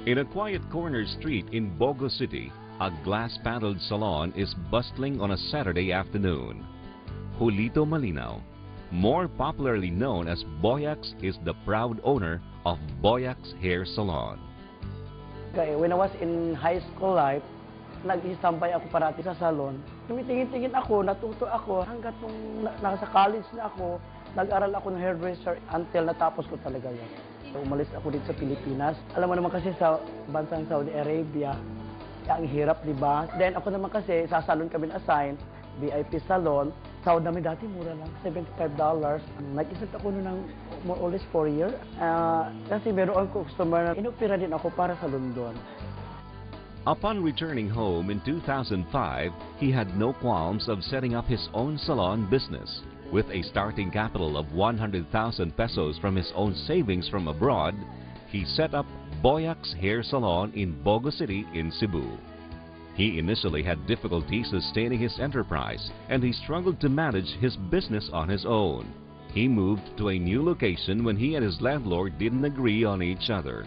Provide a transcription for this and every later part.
In a quiet corner street in Bogo City, a glass-paneled salon is bustling on a Saturday afternoon. Julito Malinaw, more popularly known as Boyax, is the proud owner of Boyax Hair Salon. When I was in high school life, nag-istampay ako parati sa salon. Tumitingin-tingin ako, natuto ako, hanggat nung nasa college na ako, nag-aral ako ng hairdresser until natapos ko talaga yan. So, umalis ako dito sa Pilipinas. Alam mo naman kasi sa bansang Saudi Arabia, ang hirap, di ba? Then ako naman kasi, sa salon kami na-assign, VIP salon. Sahod namin dati, mura lang, $75. Nag-isip ako noon ng more or less 4 years. Kasi meron ako customer na inopera din ako para sa London. Upon returning home in 2005, he had no qualms of setting up his own salon business. With a starting capital of 100,000 pesos from his own savings from abroad, he set up Boyax Hair Salon in Bogo City in Cebu. He initially had difficulty sustaining his enterprise, and he struggled to manage his business on his own. He moved to a new location when he and his landlord didn't agree on each other.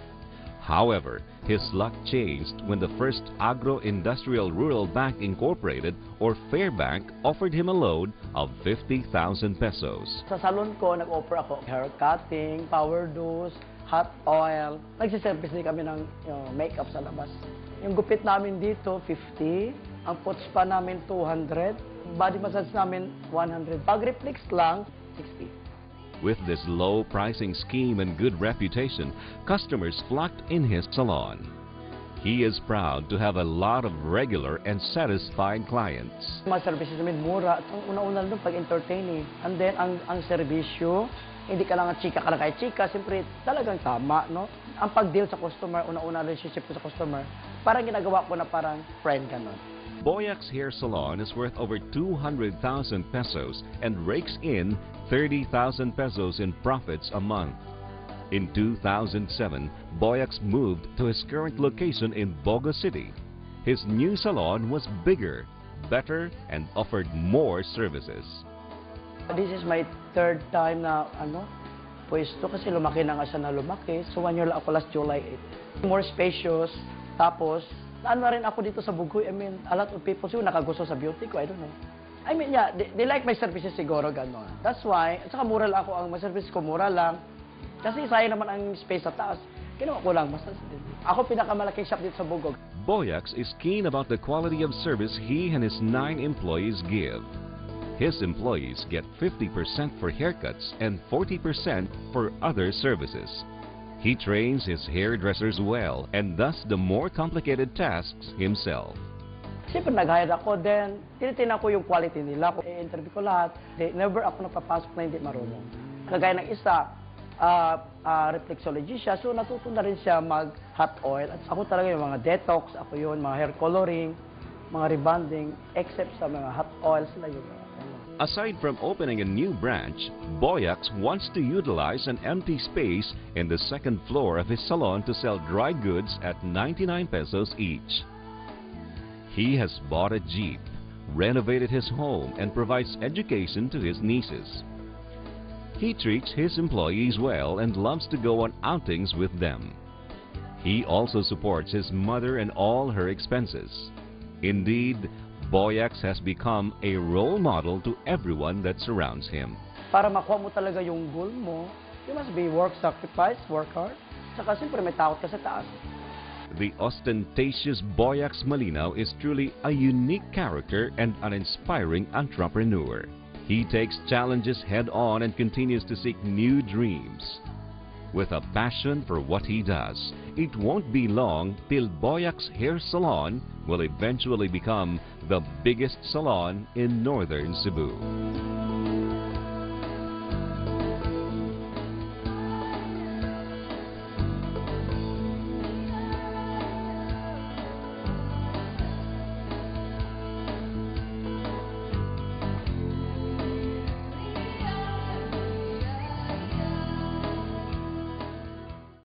However, his luck changed when the First Agro-Industrial Rural Bank Incorporated, or Fairbank, offered him a loan of 50,000 pesos. Sa salon ko, nag-offer ako hair cutting, power dose, hot oil. Nagsiservice din kami ng makeup sa labas. Yung gupit namin dito, 50. Ang pot spa namin, 200. Body massage namin, 100. Pag reflex lang, 60. With this low pricing scheme and good reputation, customers flocked in his salon. He is proud to have a lot of regular and satisfied clients. Mga services namin mura. Ang una-una doon pag-entertaining. And then, ang serbisyo, hindi ka lang chika ka lang kay chika. Siyempre, talagang tama, no? Ang pag-deal sa customer, una-una relationship ko sa customer, parang ginagawa ko na parang friend ka nun. Boyax Hair Salon is worth over 200,000 pesos and rakes in 30,000 pesos in profits a month. In 2007, Boyax moved to his current location in Bogo City. His new salon was bigger, better, and offered more services. This is my third time na pwesto kasi lumaki na nga siya na lumaki. So 1 year lang ako last July 8. More spacious, tapos na rin ako dito sa Bugoy. I mean, a lot of people siguro nakagusto sa beauty ko. I don't know. I mean, yeah, they like my services siguro, gano'n. That's why, at saka mura lang ako. Ang services ko, mura lang. Kasi sayang naman ang space sa taas. Ginawa ko lang. Basta, ako pinakamalaking shop dito sa Bugog. Boyax is keen about the quality of service he and his 9 employees give. His employees get 50% for haircuts and 40% for other services. He trains his hairdressers well and does the more complicated tasks himself. Siyempre nag-hire ako, then tinitingnan ko yung quality nila. I-interview ko lahat. Never ako napapasok na hindi marunong. Kagaya ng isa, reflexology siya, so natuto na rin siya mag-hot oil. At ako talaga yung mga detox, ako yun, mga hair coloring, mga rebonding, except sa mga hot oils na yun. Aside from opening a new branch, Boyax wants to utilize an empty space in the second floor of his salon to sell dry goods at 99 pesos each. He has bought a Jeep, renovated his home, and provides education to his nieces. He treats his employees well and loves to go on outings with them. He also supports his mother and all her expenses. Indeed, Boyax has become a role model to everyone that surrounds him. Para makuha mo talaga yung goal mo, you must be work sacrifice, work hard. Saka siyempre may takot ka sa taas. The ostentatious Boyax Malinaw is truly a unique character and an inspiring entrepreneur. He takes challenges head-on and continues to seek new dreams. With a passion for what he does, it won't be long till Boyax Hair Salon will eventually become the biggest salon in northern Cebu.